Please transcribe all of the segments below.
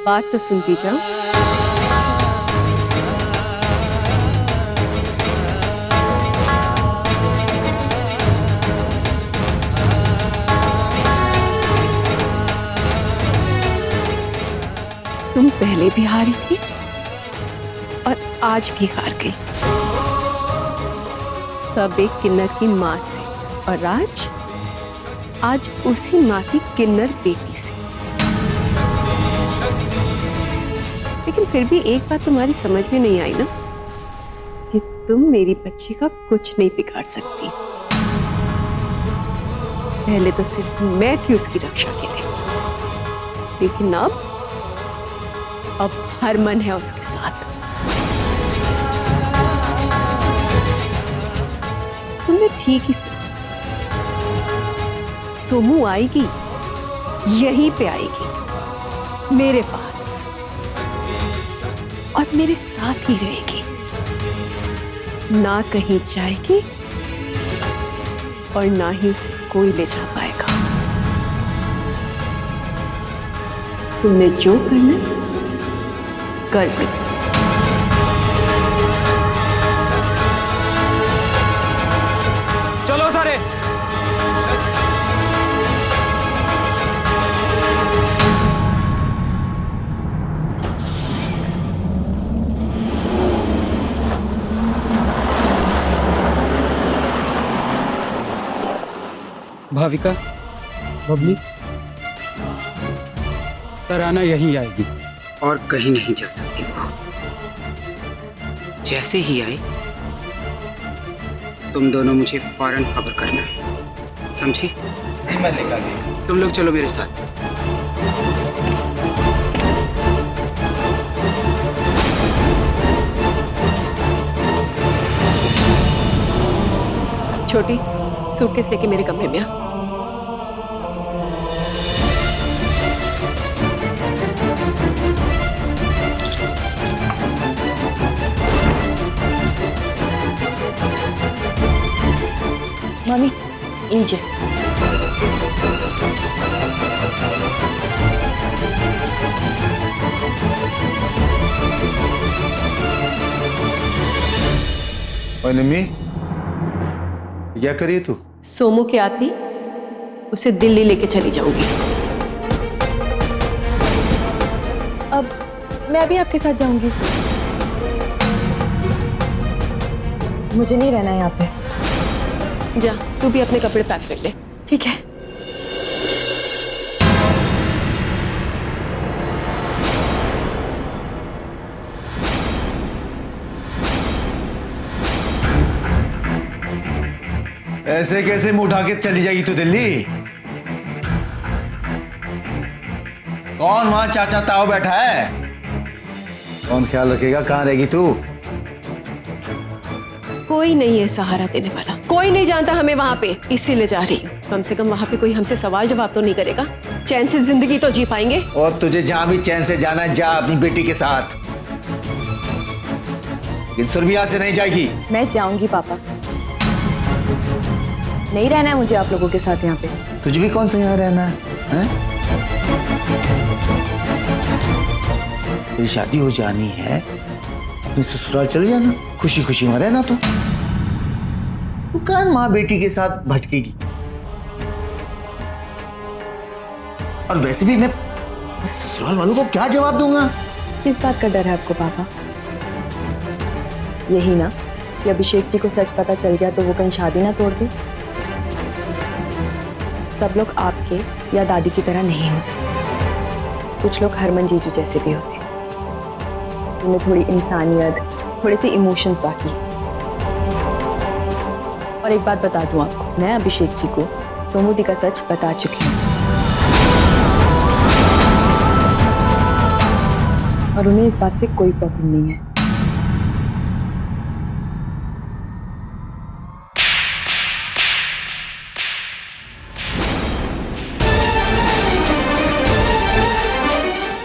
बात तो सुनती जाओ। तुम पहले भी हारी थी और आज भी हार गई। तब एक किन्नर की मां से और आज उसी मां की किन्नर बेटी से। लेकिन फिर भी एक बात तुम्हारी समझ में नहीं आई ना, कि तुम मेरी बच्ची का कुछ नहीं बिगाड़ सकती। पहले तो सिर्फ मैं थी उसकी रक्षा के लिए, लेकिन अब हरमन है उसके साथ। तुमने ठीक ही सोचा। सोमू आएगी, यहीं पे आएगी, मेरे पास, और मेरे साथ ही रहेगी, ना कहीं जाएगी और ना ही उसे कोई ले जा पाएगा। तुमने जो करना कर लो। चलो सारे। भाविका, बबली, तराना यहीं आएगी और कहीं नहीं जा सकती वो। जैसे ही आए तुम दोनों मुझे फौरन खबर करना है, समझी? जी मैं लेकर गई। तुम लोग चलो मेरे साथ। छोटी, सूटकेस लेके मेरे कमरे में आ। मम्मी लीजिए। और निम्मी, क्या करिए तू? सोमू के आती उसे दिल्ली लेके चली जाऊंगी। अब मैं भी आपके साथ जाऊंगी। मुझे नहीं रहना है यहाँ पे। जा, तू भी अपने कपड़े पैक कर ले। ठीक है। ऐसे कैसे मुंह उठा के चली जाएगी तू दिल्ली? कौन वहां चाचा ताऊ बैठा है? कौन ख्याल रखेगा? कहां रहेगी तू? कोई नहीं है सहारा देने वाला, कोई नहीं जानता हमें वहां पे, इसीलिए जा रही हूँ। कम से कम वहां पे कोई हमसे सवाल जवाब तो नहीं करेगा, चैन से जिंदगी तो जी पाएंगे। और तुझे जहां भी चैन से जाना है जा अपनी बेटी के साथ, लेकिन सुरभिया से नहीं जाएगी। मैं जाऊंगी पापा, नहीं रहना है मुझे आप लोगों के साथ यहाँ पे। तुझे भी कौन सा यहाँ रहना है? तेरी शादी हो जानी है, अपने ससुराल चले जाना, खुशी खुशी वहां रहना। तू कौन माँ बेटी के साथ भटकेगी? और वैसे भी मैं मेरे ससुराल वालों को क्या जवाब दूंगा? किस बात का डर है आपको पापा? यही ना कि अभिषेक जी को सच पता चल गया तो वो कहीं शादी ना तोड़ दे। सब लोग आपके या दादी की तरह नहीं होते, कुछ लोग हरमन जीजू जैसे भी होते। उनमें थोड़ी इंसानियत, थोड़े से इमोशंस बाकी है। और एक बात बता दूं आपको, मैं अभिषेक जी को सोमू दी का सच बता चुकी हूँ और उन्हें इस बात से कोई प्रॉब्लम नहीं है।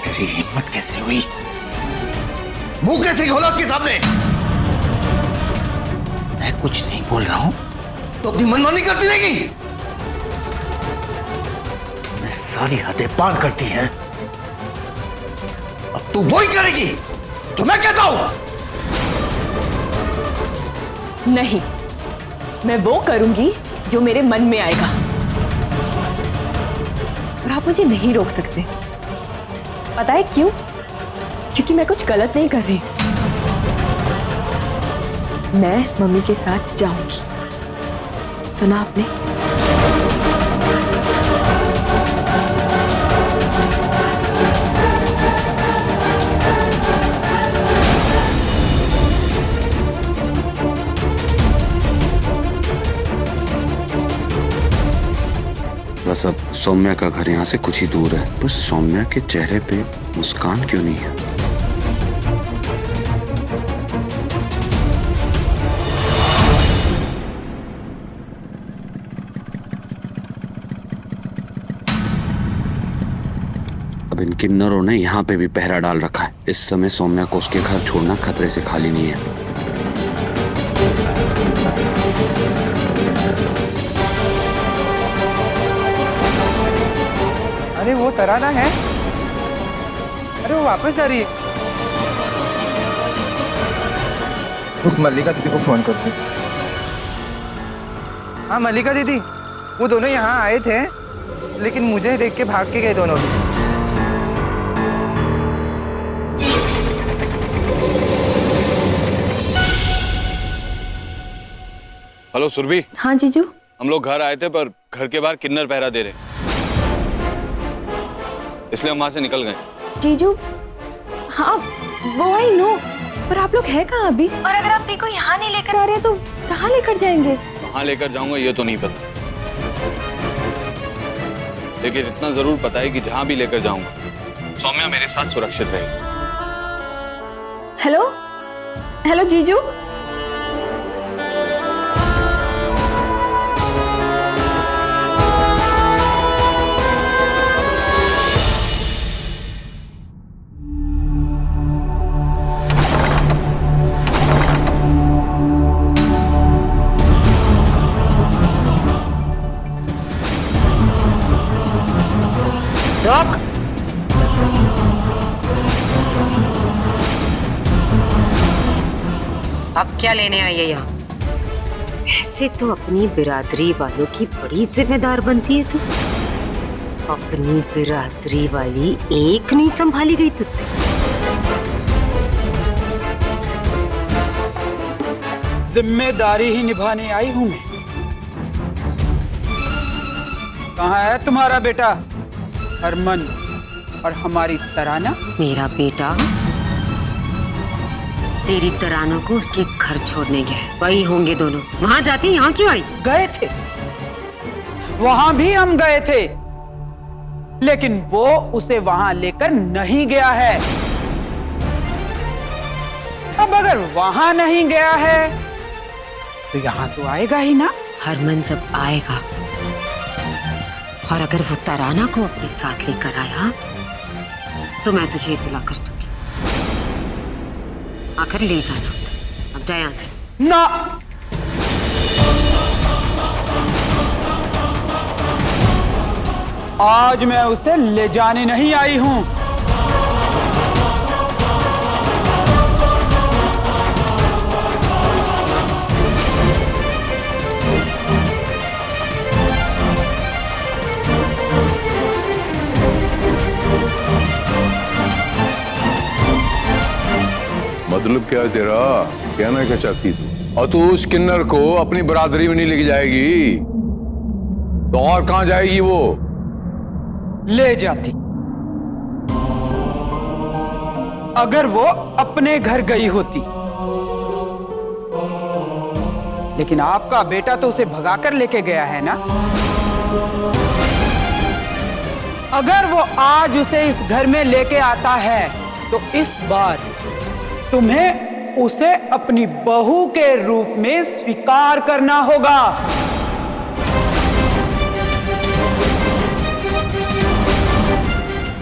तेरी हिम्मत कैसे हुई? मुंह कैसे खोला उसके सामने? मैं कुछ नहीं बोल रहा हूं तो अपनी मनमानी करती रहेगी? तूने सारी हदें पार करती है। अब तू वही करेगी जो मैं कहता हूं। नहीं, मैं वो करूंगी जो मेरे मन में आएगा, और आप मुझे नहीं रोक सकते। पता है क्यों? क्योंकि मैं कुछ गलत नहीं कर रही। मैं मम्मी के साथ जाऊंगी। सुना आपने? बस अब सौम्या का घर यहाँ से कुछ ही दूर है, पर सौम्या के चेहरे पे मुस्कान क्यों नहीं है? अब इन किन्नरों ने यहाँ पे भी पहरा डाल रखा है। इस समय सौम्या को उसके घर छोड़ना खतरे से खाली नहीं है। अरे वो तराना है। अरे वो वापस आ रही है। रुक, मल्लिका दीदी को फोन करते हैं। हाँ मल्लिका दीदी, वो दोनों यहाँ आए थे, लेकिन मुझे देख के भाग के गए दोनों भी। हेलो सुरभि। हाँ जीजू। हम लोग घर आए थे, पर घर के बाहर किन्नर पहरा दे रहे, इसलिए हम वहां से निकल गए। जीजू, हाँ वो आई नो, पर आप लोग हैं कहाँ अभी? और अगर आप देखो यहाँ नहीं लेकर आ रहे हैं तो कहाँ लेकर जाएंगे? कहाँ लेकर जाऊंगा ये तो नहीं पता, लेकिन इतना जरूर पता है कि जहां भी लेकर जाऊंगा सौम्या मेरे साथ सुरक्षित रहेगी। हेलो हेलो जीजू। रॉक, अब क्या लेने आई है यहाँ? ऐसे तो अपनी बिरादरी वालों की बड़ी जिम्मेदार बनती है तू। अपनी बिरादरी वाली एक नहीं संभाली गई तुझसे। जिम्मेदारी ही निभाने आई हूं मैं। कहाँ है तुम्हारा बेटा हरमन और हमारी तराना? मेरा बेटा तेरी तराना को उसके घर छोड़ने गया। वही होंगे दोनों। वहां जाती यहाँ क्यों आई? गए थे, वहां भी हम गए थे, लेकिन वो उसे वहां लेकर नहीं गया है। अब अगर वहां नहीं गया है तो यहाँ तो आएगा ही ना। हरमन जब आएगा और अगर वो तराना को अपने साथ लेकर आया तो मैं तुझे इत्तला कर दूंगी। आकर ले जाना उसे। अब जा यहाँ से। ना, आज मैं उसे ले जाने नहीं आई हूं। मतलब क्या है तेरा? कहना क्या चाहती तू? और तू उस किन्नर को अपनी बरादरी में नहीं लेके जाएगी तो और कहां जाएगी वो? ले जाती अगर वो अपने घर गई होती, लेकिन आपका बेटा तो उसे भगाकर लेके गया है ना। अगर वो आज उसे इस घर में लेके आता है तो इस बार तुम्हें उसे अपनी बहू के रूप में स्वीकार करना होगा।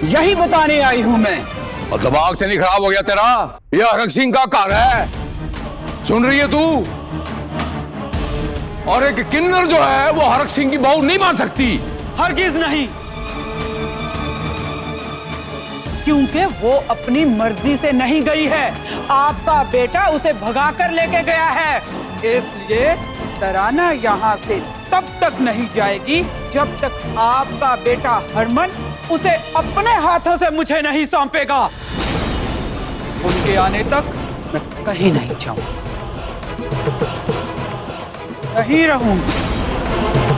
यही बताने आई हूं मैं। और दिमाग से नहीं खराब हो गया तेरा? ये हरक सिंह का घर है, सुन रही है तू? और एक किन्नर जो है वो हरक सिंह की बहू नहीं मान सकती। हरगिज नहीं। क्योंकि वो अपनी मर्जी से नहीं गई है, आपका बेटा उसे भगा कर लेके गया है। इसलिए तराना यहाँ से तब तक नहीं जाएगी जब तक आपका बेटा हरमन उसे अपने हाथों से मुझे नहीं सौंपेगा। उनके आने तक मैं कहीं नहीं जाऊंगी, कहीं रहूंगी।